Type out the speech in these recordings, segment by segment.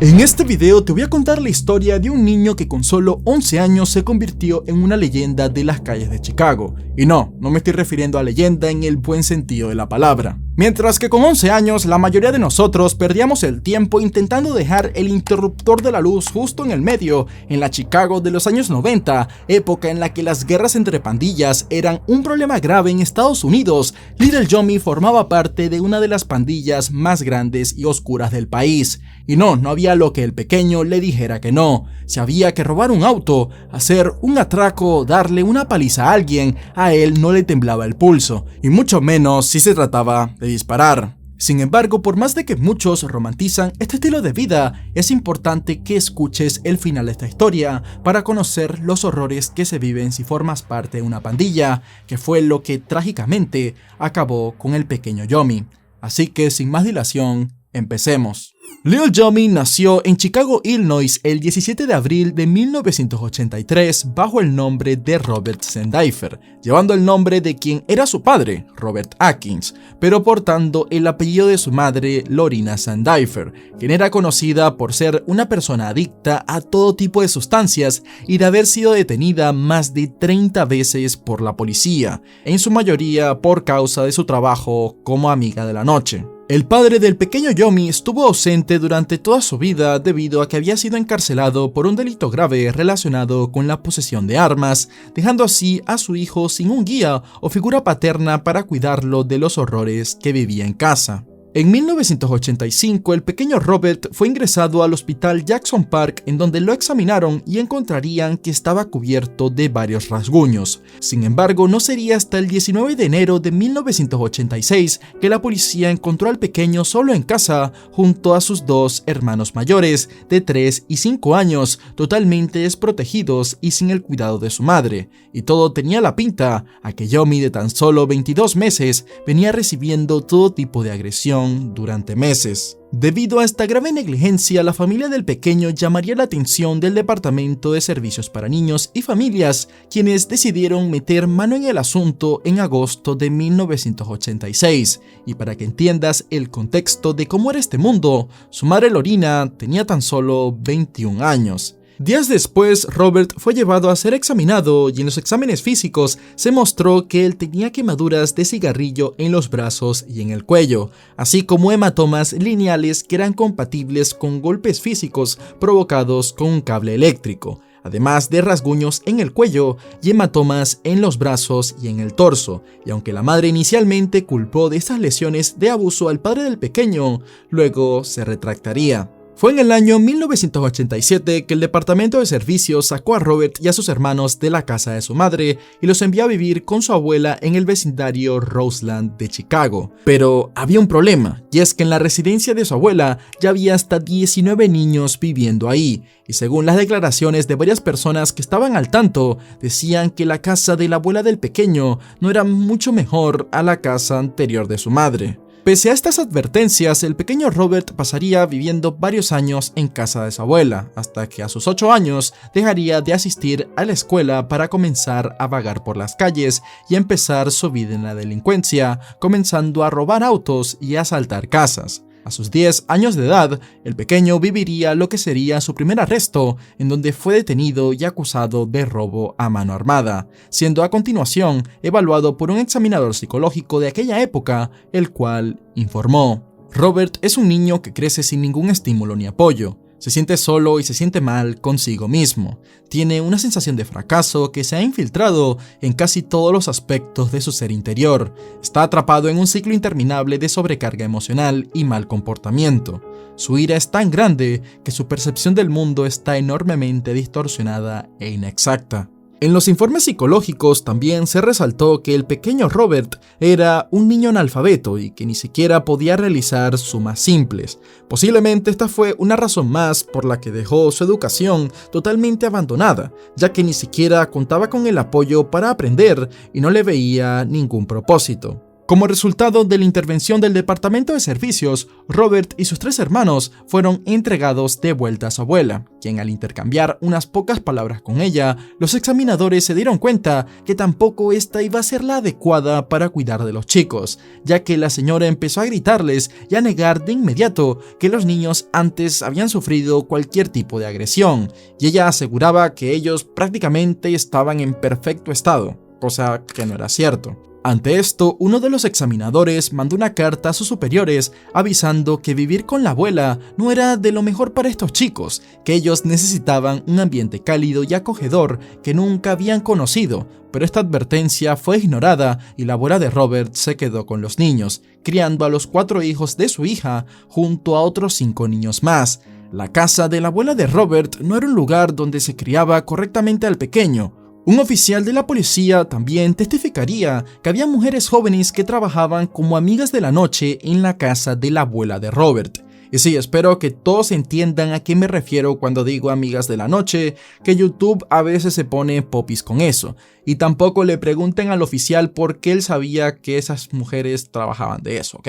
En este video te voy a contar la historia de un niño que con solo 11 años se convirtió en una leyenda de las calles de Chicago. Y no me estoy refiriendo a leyenda en el buen sentido de la palabra. Mientras que con 11 años la mayoría de nosotros perdíamos el tiempo intentando dejar el interruptor de la luz justo en el medio, en la Chicago de los años 90, época en la que las guerras entre pandillas eran un problema grave en Estados Unidos, Little Johnny formaba parte de una de las pandillas más grandes y oscuras del país. Y no había lo que el pequeño le dijera que no. Si había que robar un auto, hacer un atraco, darle una paliza a alguien, a él no le temblaba el pulso, y mucho menos si se trataba de disparar. Sin embargo, por más de que muchos romantizan este estilo de vida, es importante que escuches el final de esta historia para conocer los horrores que se viven si formas parte de una pandilla, que fue lo que trágicamente acabó con el pequeño Johnny. Así que sin más dilación, empecemos. Little Johnny nació en Chicago, Illinois, el 17 de abril de 1983 bajo el nombre de Robert Sendifer, llevando el nombre de quien era su padre, Robert Atkins, pero portando el apellido de su madre, Lorena Sendifer, quien era conocida por ser una persona adicta a todo tipo de sustancias y de haber sido detenida más de 30 veces por la policía, en su mayoría por causa de su trabajo como amiga de la noche. El padre del pequeño Johnny estuvo ausente durante toda su vida debido a que había sido encarcelado por un delito grave relacionado con la posesión de armas, dejando así a su hijo sin un guía o figura paterna para cuidarlo de los horrores que vivía en casa. En 1985, el pequeño Robert fue ingresado al hospital Jackson Park, en donde lo examinaron y encontrarían que estaba cubierto de varios rasguños. Sin embargo, no sería hasta el 19 de enero de 1986 que la policía encontró al pequeño solo en casa, junto a sus dos hermanos mayores, de 3 y 5 años, totalmente desprotegidos y sin el cuidado de su madre. Y todo tenía la pinta a que Johnny, de tan solo 22 meses, venía recibiendo todo tipo de agresión durante meses. Debido a esta grave negligencia, la familia del pequeño llamaría la atención del Departamento de Servicios para Niños y Familias, quienes decidieron meter mano en el asunto en agosto de 1986. Y para que entiendas el contexto de cómo era este mundo, su madre Lorena tenía tan solo 21 años. Días después, Robert fue llevado a ser examinado y en los exámenes físicos se mostró que él tenía quemaduras de cigarrillo en los brazos y en el cuello, así como hematomas lineales que eran compatibles con golpes físicos provocados con un cable eléctrico, además de rasguños en el cuello y hematomas en los brazos y en el torso. Y aunque la madre inicialmente culpó de estas lesiones de abuso al padre del pequeño, luego se retractaría. Fue en el año 1987 que el Departamento de Servicios sacó a Robert y a sus hermanos de la casa de su madre y los envió a vivir con su abuela en el vecindario Roseland de Chicago. Pero había un problema, y es que en la residencia de su abuela ya había hasta 19 niños viviendo ahí, y según las declaraciones de varias personas que estaban al tanto, decían que la casa de la abuela del pequeño no era mucho mejor a la casa anterior de su madre. Pese a estas advertencias, el pequeño Robert pasaría viviendo varios años en casa de su abuela, hasta que a sus 8 años dejaría de asistir a la escuela para comenzar a vagar por las calles y empezar su vida en la delincuencia, comenzando a robar autos y a asaltar casas. A sus 10 años de edad, el pequeño viviría lo que sería su primer arresto, en donde fue detenido y acusado de robo a mano armada, siendo a continuación evaluado por un examinador psicológico de aquella época, el cual informó: Robert es un niño que crece sin ningún estímulo ni apoyo. Se siente solo y se siente mal consigo mismo. Tiene una sensación de fracaso que se ha infiltrado en casi todos los aspectos de su ser interior. Está atrapado en un ciclo interminable de sobrecarga emocional y mal comportamiento. Su ira es tan grande que su percepción del mundo está enormemente distorsionada e inexacta. En los informes psicológicos también se resaltó que el pequeño Robert era un niño analfabeto y que ni siquiera podía realizar sumas simples. Posiblemente esta fue una razón más por la que dejó su educación totalmente abandonada, ya que ni siquiera contaba con el apoyo para aprender y no le veía ningún propósito. Como resultado de la intervención del Departamento de Servicios, Robert y sus 3 hermanos fueron entregados de vuelta a su abuela, quien al intercambiar unas pocas palabras con ella, los examinadores se dieron cuenta que tampoco esta iba a ser la adecuada para cuidar de los chicos, ya que la señora empezó a gritarles y a negar de inmediato que los niños antes habían sufrido cualquier tipo de agresión, y ella aseguraba que ellos prácticamente estaban en perfecto estado, cosa que no era cierto. Ante esto, uno de los examinadores mandó una carta a sus superiores avisando que vivir con la abuela no era de lo mejor para estos chicos, que ellos necesitaban un ambiente cálido y acogedor que nunca habían conocido, pero esta advertencia fue ignorada y la abuela de Robert se quedó con los niños, criando a los 4 hijos de su hija junto a otros 5 niños más. La casa de la abuela de Robert no era un lugar donde se criaba correctamente al pequeño. Un oficial de la policía también testificaría que había mujeres jóvenes que trabajaban como amigas de la noche en la casa de la abuela de Robert. Y sí, espero que todos entiendan a qué me refiero cuando digo amigas de la noche, que YouTube a veces se pone popis con eso. Y tampoco le pregunten al oficial por qué él sabía que esas mujeres trabajaban de eso, ¿ok?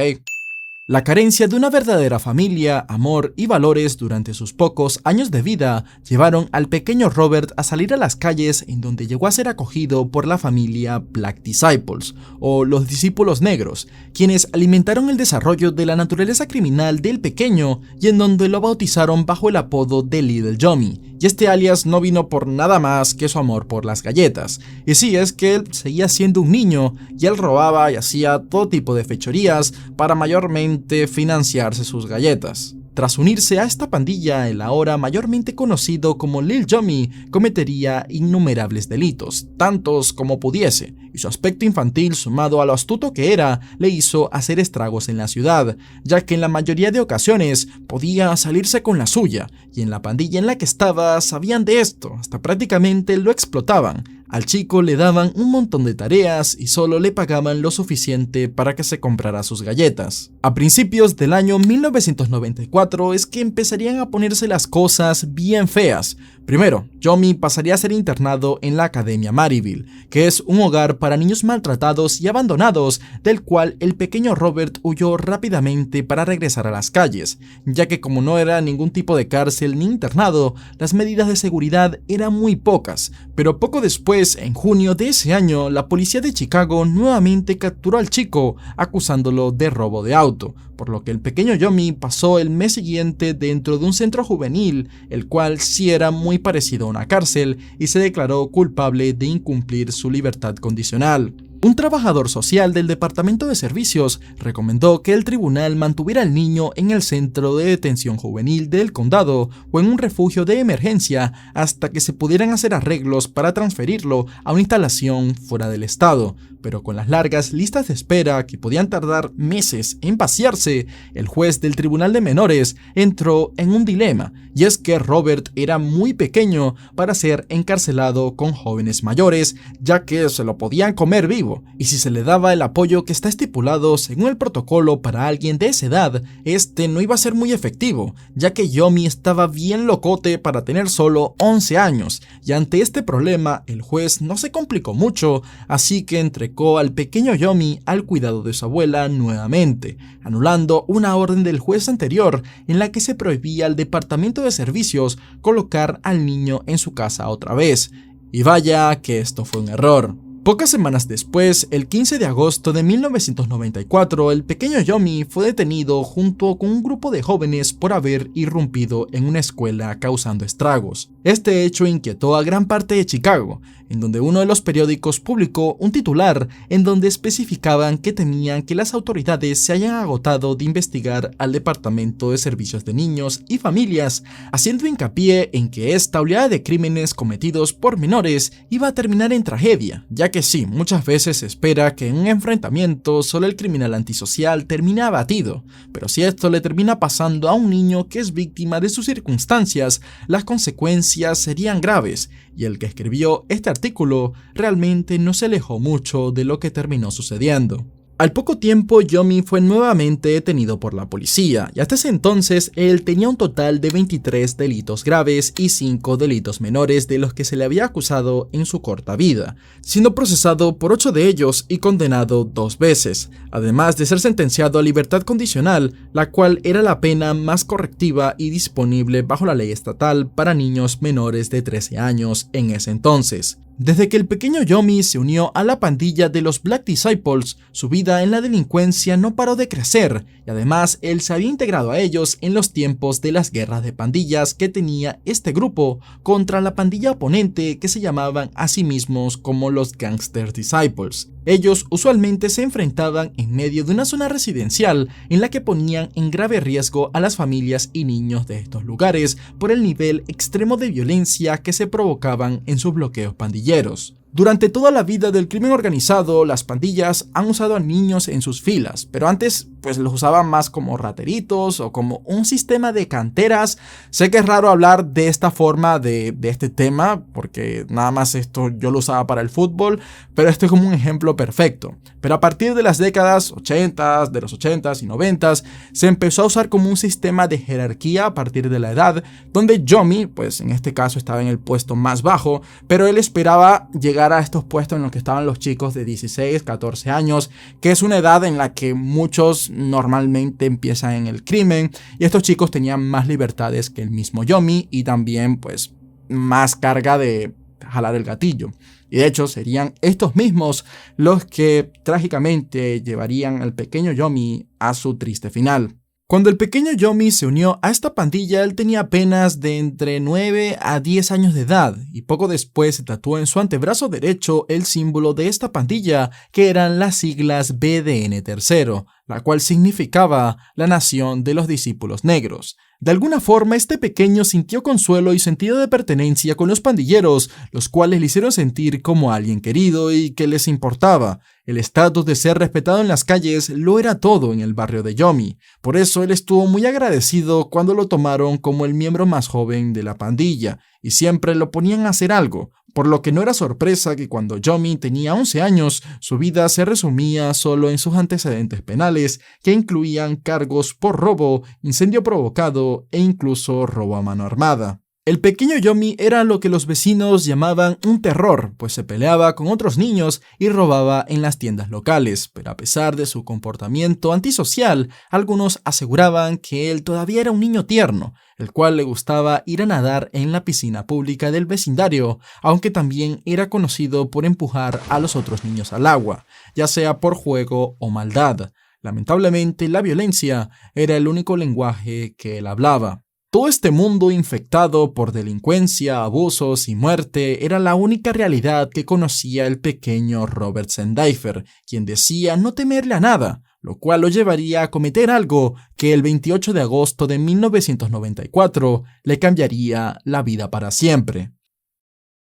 La carencia de una verdadera familia, amor y valores durante sus pocos años de vida llevaron al pequeño Robert a salir a las calles, en donde llegó a ser acogido por la familia Black Disciples, o los discípulos negros, quienes alimentaron el desarrollo de la naturaleza criminal del pequeño y en donde lo bautizaron bajo el apodo de Little Johnny. Y este alias no vino por nada más que su amor por las galletas. Y sí, es que él seguía siendo un niño y él robaba y hacía todo tipo de fechorías para mayormente financiarse sus galletas. Tras unirse a esta pandilla, el ahora mayormente conocido como Lil Johnny cometería innumerables delitos, tantos como pudiese, y su aspecto infantil sumado a lo astuto que era, le hizo hacer estragos en la ciudad, ya que en la mayoría de ocasiones podía salirse con la suya, y en la pandilla en la que estaba sabían de esto, hasta prácticamente lo explotaban. Al chico le daban un montón de tareas y solo le pagaban lo suficiente para que se comprara sus galletas. A principios del año 1994 es que empezarían a ponerse las cosas bien feas. Primero, Johnny pasaría a ser internado en la Academia Maryville, que es un hogar para niños maltratados y abandonados, del cual el pequeño Robert huyó rápidamente para regresar a las calles, ya que como no era ningún tipo de cárcel ni internado, las medidas de seguridad eran muy pocas, pero poco después, en junio de ese año, la policía de Chicago nuevamente capturó al chico, acusándolo de robo de auto, por lo que el pequeño Johnny pasó el mes siguiente dentro de un centro juvenil, el cual sí era muy parecido a una cárcel, y se declaró culpable de incumplir su libertad condicional. Un trabajador social del Departamento de Servicios recomendó que el tribunal mantuviera al niño en el centro de detención juvenil del condado o en un refugio de emergencia hasta que se pudieran hacer arreglos para transferirlo a una instalación fuera del estado, pero con las largas listas de espera que podían tardar meses en vaciarse, el juez del Tribunal de Menores entró en un dilema, y es que Robert era muy pequeño para ser encarcelado con jóvenes mayores, ya que se lo podían comer vivo, y si se le daba el apoyo que está estipulado según el protocolo para alguien de esa edad, este no iba a ser muy efectivo, ya que Yomi estaba bien locote para tener solo 11 años, y ante este problema el juez no se complicó mucho, así que entregó al pequeño Yomi al cuidado de su abuela nuevamente, anulando una orden del juez anterior en la que se prohibía al Departamento de Servicios colocar al niño en su casa otra vez. Y vaya que esto fue un error. Pocas semanas después, el 15 de agosto de 1994, el pequeño Yomi fue detenido junto con un grupo de jóvenes por haber irrumpido en una escuela causando estragos. Este hecho inquietó a gran parte de Chicago, en donde uno de los periódicos publicó un titular en donde especificaban que temían que las autoridades se hayan agotado de investigar al Departamento de Servicios de Niños y Familias, haciendo hincapié en que esta oleada de crímenes cometidos por menores iba a terminar en tragedia, ya que sí, muchas veces se espera que en un enfrentamiento solo el criminal antisocial termine abatido, pero si esto le termina pasando a un niño que es víctima de sus circunstancias, las consecuencias serían graves, y el que escribió este artículo realmente no se alejó mucho de lo que terminó sucediendo. Al poco tiempo, Yomi fue nuevamente detenido por la policía y hasta ese entonces él tenía un total de 23 delitos graves y 5 delitos menores de los que se le había acusado en su corta vida, siendo procesado por 8 de ellos y condenado 2 veces, además de ser sentenciado a libertad condicional, la cual era la pena más correctiva y disponible bajo la ley estatal para niños menores de 13 años en ese entonces. Desde que el pequeño Yomi se unió a la pandilla de los Black Disciples, su vida en la delincuencia no paró de crecer, y además él se había integrado a ellos en los tiempos de las guerras de pandillas que tenía este grupo contra la pandilla oponente que se llamaban a sí mismos como los Gangster Disciples. Ellos usualmente se enfrentaban en medio de una zona residencial en la que ponían en grave riesgo a las familias y niños de estos lugares por el nivel extremo de violencia que se provocaban en sus bloqueos pandilleros. Durante toda la vida del crimen organizado, las pandillas han usado a niños en sus filas, pero antes pues los usaban más como rateritos o como un sistema de canteras. Sé que es raro hablar de esta forma de este tema, porque nada más esto yo lo usaba para el fútbol, pero este es como un ejemplo perfecto. Pero a partir de las décadas 80, de los 80s y 90s, se empezó a usar como un sistema de jerarquía a partir de la edad, donde Yomi, pues en este caso estaba en el puesto más bajo, pero él esperaba llegar a estos puestos en los que estaban los chicos de 16, 14 años, que es una edad en la que muchos normalmente empiezan en el crimen, y estos chicos tenían más libertades que el mismo Yomi y también pues más carga de jalar el gatillo. Y de hecho serían estos mismos los que trágicamente llevarían al pequeño Yomi a su triste final. Cuando el pequeño Yomi se unió a esta pandilla, él tenía apenas de entre 9 a 10 años de edad y poco después se tatuó en su antebrazo derecho el símbolo de esta pandilla, que eran las siglas BDN-3, la cual significaba la nación de los discípulos negros. De alguna forma, este pequeño sintió consuelo y sentido de pertenencia con los pandilleros, los cuales le hicieron sentir como alguien querido y que les importaba. El estatus de ser respetado en las calles lo era todo en el barrio de Yomi. Por eso él estuvo muy agradecido cuando lo tomaron como el miembro más joven de la pandilla, y siempre lo ponían a hacer algo, por lo que no era sorpresa que cuando Yomi tenía 11 años, su vida se resumía solo en sus antecedentes penales, que incluían cargos por robo, incendio provocado e incluso robo a mano armada. El pequeño Yomi era lo que los vecinos llamaban un terror, pues se peleaba con otros niños y robaba en las tiendas locales, pero a pesar de su comportamiento antisocial, algunos aseguraban que él todavía era un niño tierno, el cual le gustaba ir a nadar en la piscina pública del vecindario, aunque también era conocido por empujar a los otros niños al agua, ya sea por juego o maldad. Lamentablemente, la violencia era el único lenguaje que él hablaba. Todo este mundo infectado por delincuencia, abusos y muerte era la única realidad que conocía el pequeño Robert Sendifer, quien decía no temerle a nada, lo cual lo llevaría a cometer algo que el 28 de agosto de 1994 le cambiaría la vida para siempre.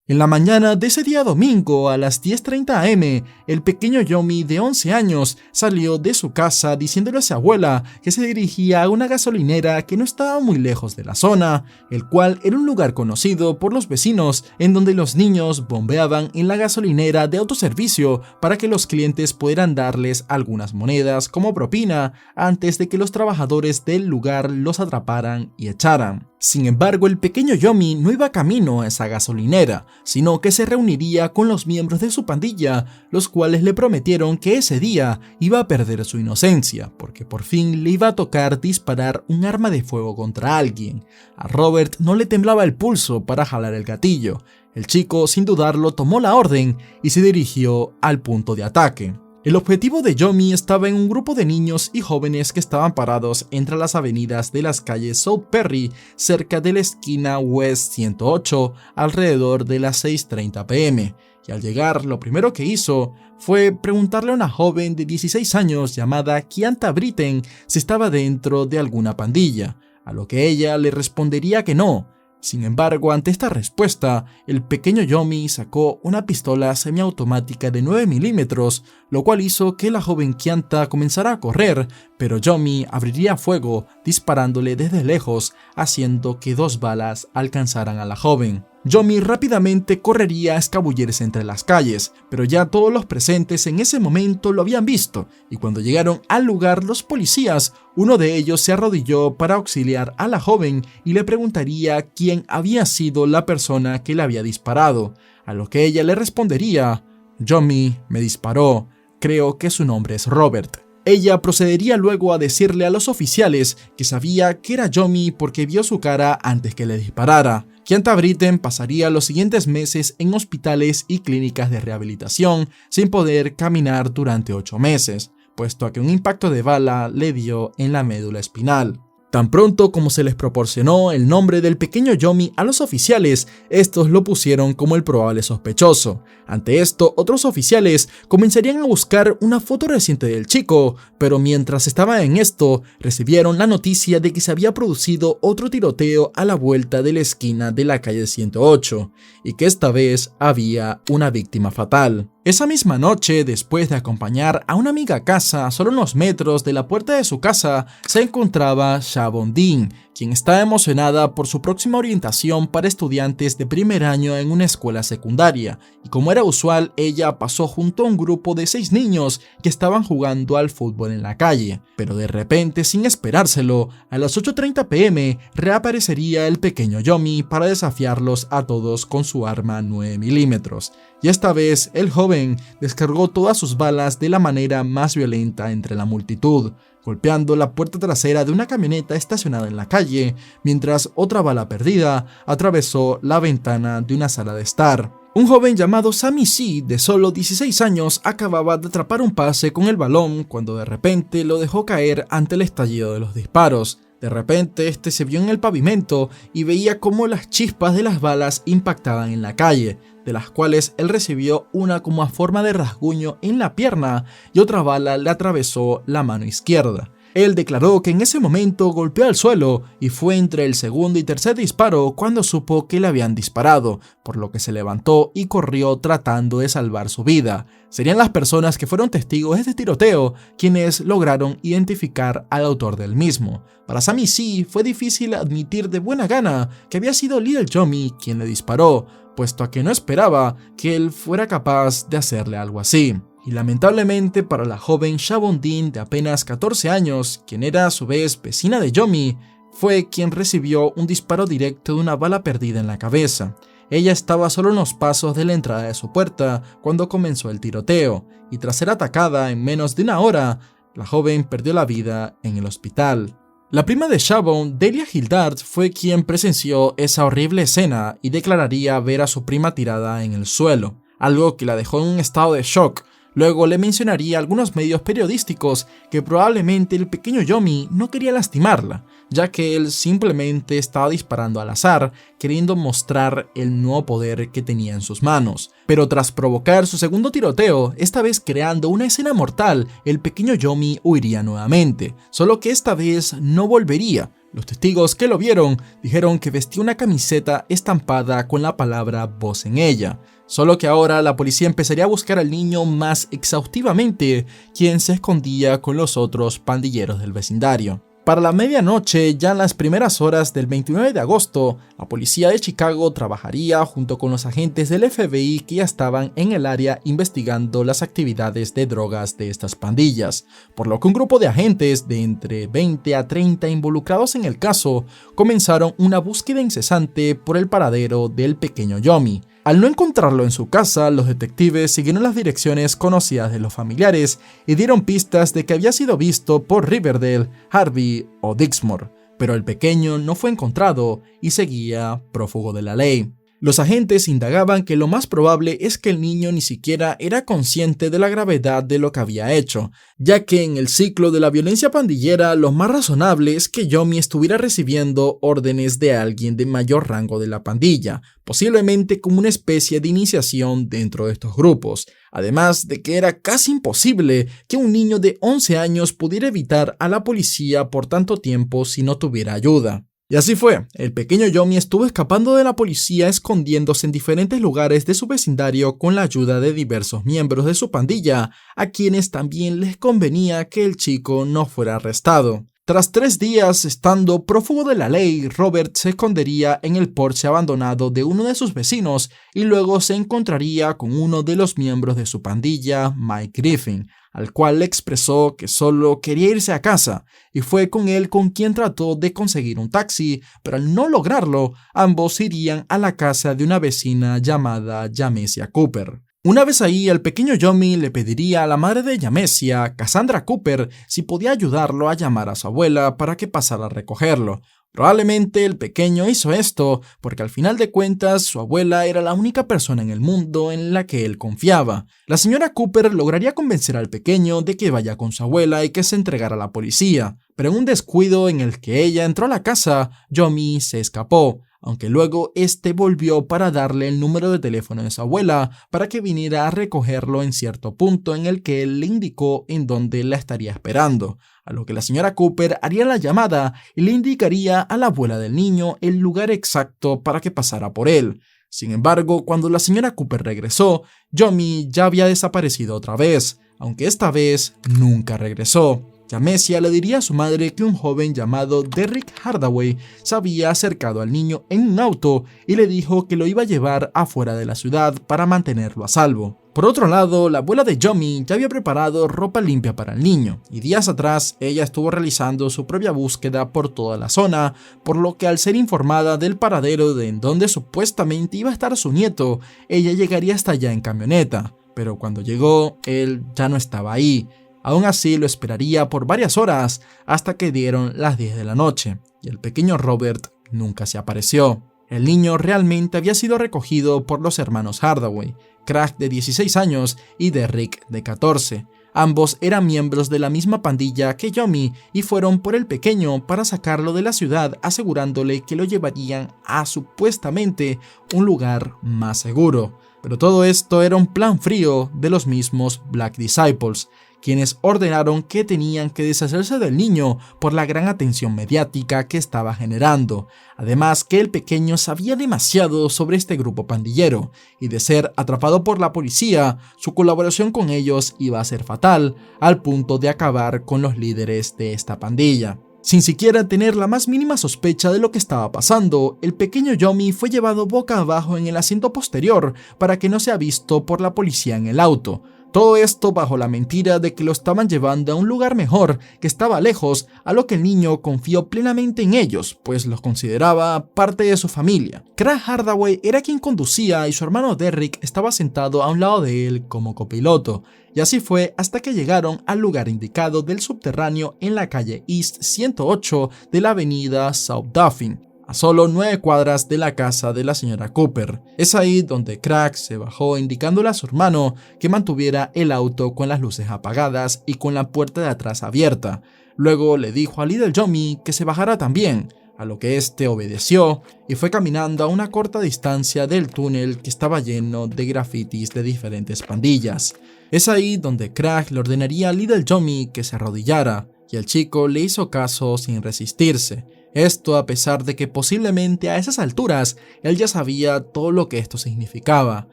En la mañana de ese día domingo a las 10:30 am, el pequeño Yomi de 11 años salió de su casa diciéndole a su abuela que se dirigía a una gasolinera que no estaba muy lejos de la zona, el cual era un lugar conocido por los vecinos en donde los niños bombeaban en la gasolinera de autoservicio para que los clientes pudieran darles algunas monedas como propina antes de que los trabajadores del lugar los atraparan y echaran. Sin embargo, el pequeño Yomi no iba camino a esa gasolinera, sino que se reuniría con los miembros de su pandilla, los cuales le prometieron que ese día iba a perder su inocencia, porque por fin le iba a tocar disparar un arma de fuego contra alguien. A Robert no le temblaba el pulso para jalar el gatillo. El chico, sin dudarlo, tomó la orden y se dirigió al punto de ataque. El objetivo de Yomi estaba en un grupo de niños y jóvenes que estaban parados entre las avenidas de las calles South Perry, cerca de la esquina West 108, alrededor de las 6:30 p.m. Y al llegar, lo primero que hizo fue preguntarle a una joven de 16 años llamada Kianta Britten si estaba dentro de alguna pandilla, a lo que ella le respondería que no. Sin embargo, ante esta respuesta, el pequeño Yomi sacó una pistola semiautomática de 9 milímetros, lo cual hizo que la joven Kianta comenzara a correr, pero Yomi abriría fuego disparándole desde lejos, haciendo que 2 balas alcanzaran a la joven. Yomi rápidamente correría a escabullirse entre las calles, pero ya todos los presentes en ese momento lo habían visto, y cuando llegaron al lugar los policías, uno de ellos se arrodilló para auxiliar a la joven y le preguntaría quién había sido la persona que le había disparado, a lo que ella le respondería: Yomi me disparó, creo que su nombre es Robert. Ella procedería luego a decirle a los oficiales que sabía que era Yomi porque vio su cara antes que le disparara. Kianta Britten pasaría los siguientes meses en hospitales y clínicas de rehabilitación sin poder caminar durante 8 meses, puesto a que un impacto de bala le dio en la médula espinal. Tan pronto como se les proporcionó el nombre del pequeño Yomi a los oficiales, estos lo pusieron como el probable sospechoso. Ante esto, otros oficiales comenzarían a buscar una foto reciente del chico, pero mientras estaban en esto, recibieron la noticia de que se había producido otro tiroteo a la vuelta de la esquina de la calle 108, y que esta vez había una víctima fatal. Esa misma noche, después de acompañar a una amiga a casa, solo unos metros de la puerta de su casa, se encontraba Shabon Dean, quien estaba emocionada por su próxima orientación para estudiantes de primer año en una escuela secundaria, y como era usual, ella pasó junto a un grupo de 6 niños que estaban jugando al fútbol en la calle, pero de repente, sin esperárselo, a las 8:30 p.m. reaparecería el pequeño Yomi para desafiarlos a todos con su arma 9 milímetros. Y esta vez el joven descargó todas sus balas de la manera más violenta entre la multitud, golpeando la puerta trasera de una camioneta estacionada en la calle, mientras otra bala perdida atravesó la ventana de una sala de estar. Un joven llamado Sammy C, de solo 16 años, acababa de atrapar un pase con el balón cuando de repente lo dejó caer ante el estallido de los disparos. De repente este se vio en el pavimento y veía cómo las chispas de las balas impactaban en la calle, de las cuales él recibió una como a forma de rasguño en la pierna y otra bala le atravesó la mano izquierda. Él declaró que en ese momento golpeó al suelo y fue entre el segundo y tercer disparo cuando supo que le habían disparado, por lo que se levantó y corrió tratando de salvar su vida. Serían las personas que fueron testigos de este tiroteo quienes lograron identificar al autor del mismo. Para Sammy C fue difícil admitir de buena gana que había sido Little Yomi quien le disparó, puesto a que no esperaba que él fuera capaz de hacerle algo así. Y lamentablemente para la joven Shabon Dean de apenas 14 años, quien era a su vez vecina de Yomi, fue quien recibió un disparo directo de una bala perdida en la cabeza. Ella estaba solo unos pasos de la entrada de su puerta cuando comenzó el tiroteo, y tras ser atacada en menos de una hora, la joven perdió la vida en el hospital. La prima de Shabon, Delia Hildart, fue quien presenció esa horrible escena y declararía ver a su prima tirada en el suelo, algo que la dejó en un estado de shock. Luego le mencionaría a algunos medios periodísticos que probablemente el pequeño Yomi no quería lastimarla, ya que él simplemente estaba disparando al azar, queriendo mostrar el nuevo poder que tenía en sus manos. Pero tras provocar su segundo tiroteo, esta vez creando una escena mortal, el pequeño Yomi huiría nuevamente, solo que esta vez no volvería. Los testigos que lo vieron dijeron que vestía una camiseta estampada con la palabra voz en ella. Solo que ahora la policía empezaría a buscar al niño más exhaustivamente, quien se escondía con los otros pandilleros del vecindario. Para la medianoche, ya en las primeras horas del 29 de agosto, la policía de Chicago trabajaría junto con los agentes del FBI que ya estaban en el área investigando las actividades de drogas de estas pandillas, por lo que un grupo de agentes de entre 20 a 30 involucrados en el caso comenzaron una búsqueda incesante por el paradero del pequeño Yomi. Al no encontrarlo en su casa, los detectives siguieron las direcciones conocidas de los familiares y dieron pistas de que había sido visto por Riverdale, Harvey o Dixmoor, pero el pequeño no fue encontrado y seguía prófugo de la ley. Los agentes indagaban que lo más probable es que el niño ni siquiera era consciente de la gravedad de lo que había hecho, ya que en el ciclo de la violencia pandillera lo más razonable es que Yomi estuviera recibiendo órdenes de alguien de mayor rango de la pandilla, posiblemente como una especie de iniciación dentro de estos grupos, además de que era casi imposible que un niño de 11 años pudiera evitar a la policía por tanto tiempo si no tuviera ayuda. Y así fue, el pequeño Yomi estuvo escapando de la policía escondiéndose en diferentes lugares de su vecindario con la ayuda de diversos miembros de su pandilla, a quienes también les convenía que el chico no fuera arrestado. Tras 3 días estando prófugo de la ley, Robert se escondería en el porche abandonado de uno de sus vecinos y luego se encontraría con uno de los miembros de su pandilla, Mike Griffin, al cual le expresó que solo quería irse a casa, y fue con él con quien trató de conseguir un taxi, pero al no lograrlo, ambos irían a la casa de una vecina llamada Jamesia Cooper. Una vez ahí, el pequeño Yomi le pediría a la madre de Jamesia, Cassandra Cooper, si podía ayudarlo a llamar a su abuela para que pasara a recogerlo. Probablemente el pequeño hizo esto porque al final de cuentas su abuela era la única persona en el mundo en la que él confiaba. La señora Cooper lograría convencer al pequeño de que vaya con su abuela y que se entregara a la policía, pero en un descuido en el que ella entró a la casa, Yomi se escapó, aunque luego este volvió para darle el número de teléfono de su abuela para que viniera a recogerlo en cierto punto en el que él le indicó en dónde la estaría esperando, a lo que la señora Cooper haría la llamada y le indicaría a la abuela del niño el lugar exacto para que pasara por él. Sin embargo, cuando la señora Cooper regresó, Yomi ya había desaparecido otra vez, aunque esta vez nunca regresó. Jamesia le diría a su madre que un joven llamado Derrick Hardaway se había acercado al niño en un auto y le dijo que lo iba a llevar afuera de la ciudad para mantenerlo a salvo. Por otro lado, la abuela de Yomi ya había preparado ropa limpia para el niño, y días atrás ella estuvo realizando su propia búsqueda por toda la zona, por lo que al ser informada del paradero de en donde supuestamente iba a estar su nieto, ella llegaría hasta allá en camioneta, pero cuando llegó, él ya no estaba ahí. Aún así lo esperaría por varias horas hasta que dieron las 10 de la noche, y el pequeño Robert nunca se apareció. El niño realmente había sido recogido por los hermanos Hardaway, Craig de 16 años y Derrick de 14. Ambos eran miembros de la misma pandilla que Yomi y fueron por el pequeño para sacarlo de la ciudad, asegurándole que lo llevarían a supuestamente un lugar más seguro. Pero todo esto era un plan frío de los mismos Black Disciples, quienes ordenaron que tenían que deshacerse del niño por la gran atención mediática que estaba generando, además que el pequeño sabía demasiado sobre este grupo pandillero, y de ser atrapado por la policía, su colaboración con ellos iba a ser fatal, al punto de acabar con los líderes de esta pandilla. Sin siquiera tener la más mínima sospecha de lo que estaba pasando, el pequeño Yomi fue llevado boca abajo en el asiento posterior para que no sea visto por la policía en el auto. Todo esto bajo la mentira de que lo estaban llevando a un lugar mejor, que estaba lejos, a lo que el niño confió plenamente en ellos, pues los consideraba parte de su familia. Craig Hardaway era quien conducía y su hermano Derrick estaba sentado a un lado de él como copiloto, y así fue hasta que llegaron al lugar indicado del subterráneo en la calle East 108 de la avenida South Dauphin, a solo 9 cuadras de la casa de la señora Cooper. Es ahí donde Craig se bajó indicándole a su hermano que mantuviera el auto con las luces apagadas y con la puerta de atrás abierta. Luego le dijo a Little Yomi que se bajara también, a lo que este obedeció y fue caminando a una corta distancia del túnel que estaba lleno de grafitis de diferentes pandillas. Es ahí donde Craig le ordenaría a Little Yomi que se arrodillara, y el chico le hizo caso sin resistirse. Esto a pesar de que posiblemente a esas alturas él ya sabía todo lo que esto significaba.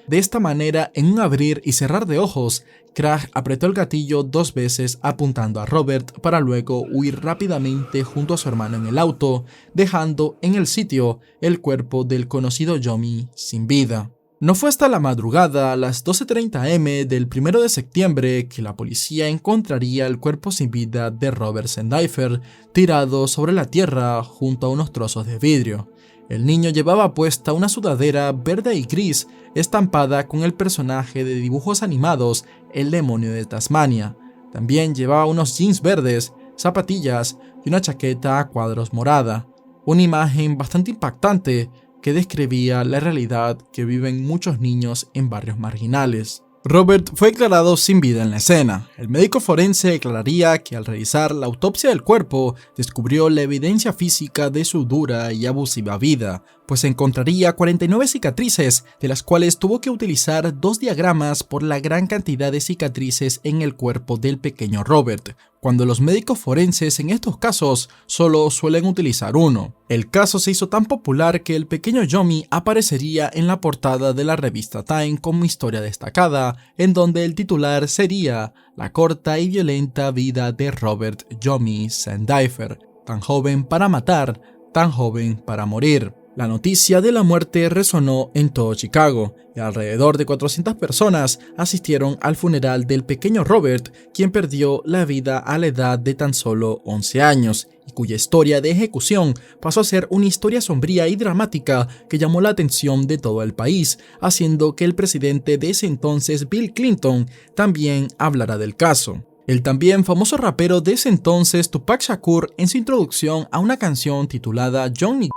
De esta manera, en un abrir y cerrar de ojos, Craig apretó el gatillo 2 veces apuntando a Robert para luego huir rápidamente junto a su hermano en el auto, dejando en el sitio el cuerpo del conocido Yomi sin vida. No fue hasta la madrugada, a las 12:30 am del 1 de septiembre, que la policía encontraría el cuerpo sin vida de Robert Sendifer tirado sobre la tierra junto a unos trozos de vidrio. El niño llevaba puesta una sudadera verde y gris estampada con el personaje de dibujos animados El Demonio de Tasmania. También llevaba unos jeans verdes, zapatillas y una chaqueta a cuadros morada. Una imagen bastante impactante que describía la realidad que viven muchos niños en barrios marginales. Robert fue declarado sin vida en la escena. El médico forense declararía que al realizar la autopsia del cuerpo descubrió la evidencia física de su dura y abusiva vida, pues encontraría 49 cicatrices, de las cuales tuvo que utilizar 2 diagramas por la gran cantidad de cicatrices en el cuerpo del pequeño Robert, cuando los médicos forenses en estos casos solo suelen utilizar uno. El caso se hizo tan popular que el pequeño Yomi aparecería en la portada de la revista Time como historia destacada, en donde el titular sería "La corta y violenta vida de Robert Yomi Sandiffer, tan joven para matar, tan joven para morir". La noticia de la muerte resonó en todo Chicago, y alrededor de 400 personas asistieron al funeral del pequeño Robert, quien perdió la vida a la edad de tan solo 11 años, y cuya historia de ejecución pasó a ser una historia sombría y dramática que llamó la atención de todo el país, haciendo que el presidente de ese entonces, Bill Clinton, también hablara del caso. El también famoso rapero de ese entonces, Tupac Shakur, en su introducción a una canción titulada Johnny,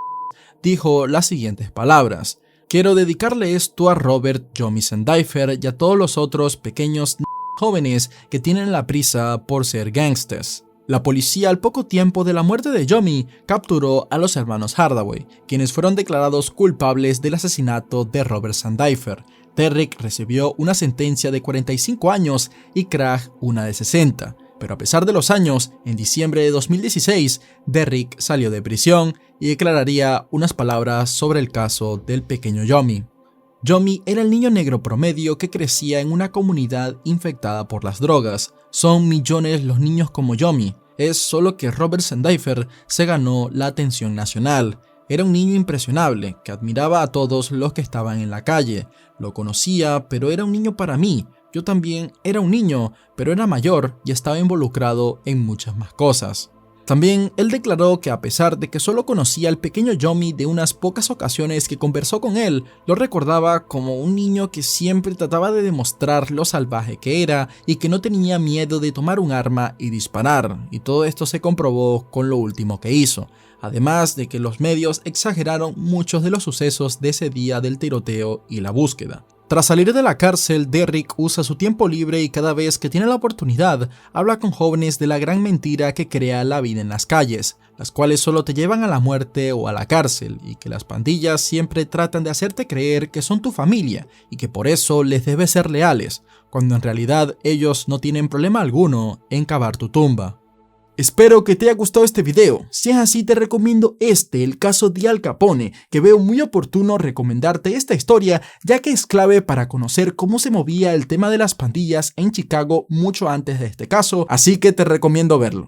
dijo las siguientes palabras: "Quiero dedicarle esto a Robert Yomi Sandiffer y a todos los otros pequeños jóvenes que tienen la prisa por ser gangsters". La policía, al poco tiempo de la muerte de Yomi, capturó a los hermanos Hardaway, quienes fueron declarados culpables del asesinato de Robert Sandiffer. Derrick recibió una sentencia de 45 años y Craig una de 60. Pero a pesar de los años, en diciembre de 2016, Derrick salió de prisión y declararía unas palabras sobre el caso del pequeño Yomi. Yomi era el niño negro promedio que crecía en una comunidad infectada por las drogas. Son millones los niños como Yomi, es solo que Robert Sandiffer se ganó la atención nacional. Era un niño impresionable, que admiraba a todos los que estaban en la calle. Lo conocía, pero era un niño para mí. Yo también era un niño, pero era mayor y estaba involucrado en muchas más cosas. También él declaró que a pesar de que solo conocía al pequeño Yomi de unas pocas ocasiones que conversó con él, lo recordaba como un niño que siempre trataba de demostrar lo salvaje que era y que no tenía miedo de tomar un arma y disparar, y todo esto se comprobó con lo último que hizo. Además de que los medios exageraron muchos de los sucesos de ese día del tiroteo y la búsqueda. Tras salir de la cárcel, Derrick usa su tiempo libre y cada vez que tiene la oportunidad, habla con jóvenes de la gran mentira que crea la vida en las calles, las cuales solo te llevan a la muerte o a la cárcel, y que las pandillas siempre tratan de hacerte creer que son tu familia y que por eso les debes ser leales, cuando en realidad ellos no tienen problema alguno en cavar tu tumba. Espero que te haya gustado este video. Si es así, te recomiendo el caso de Al Capone, que veo muy oportuno recomendarte esta historia, ya que es clave para conocer cómo se movía el tema de las pandillas en Chicago mucho antes de este caso, así que te recomiendo verlo.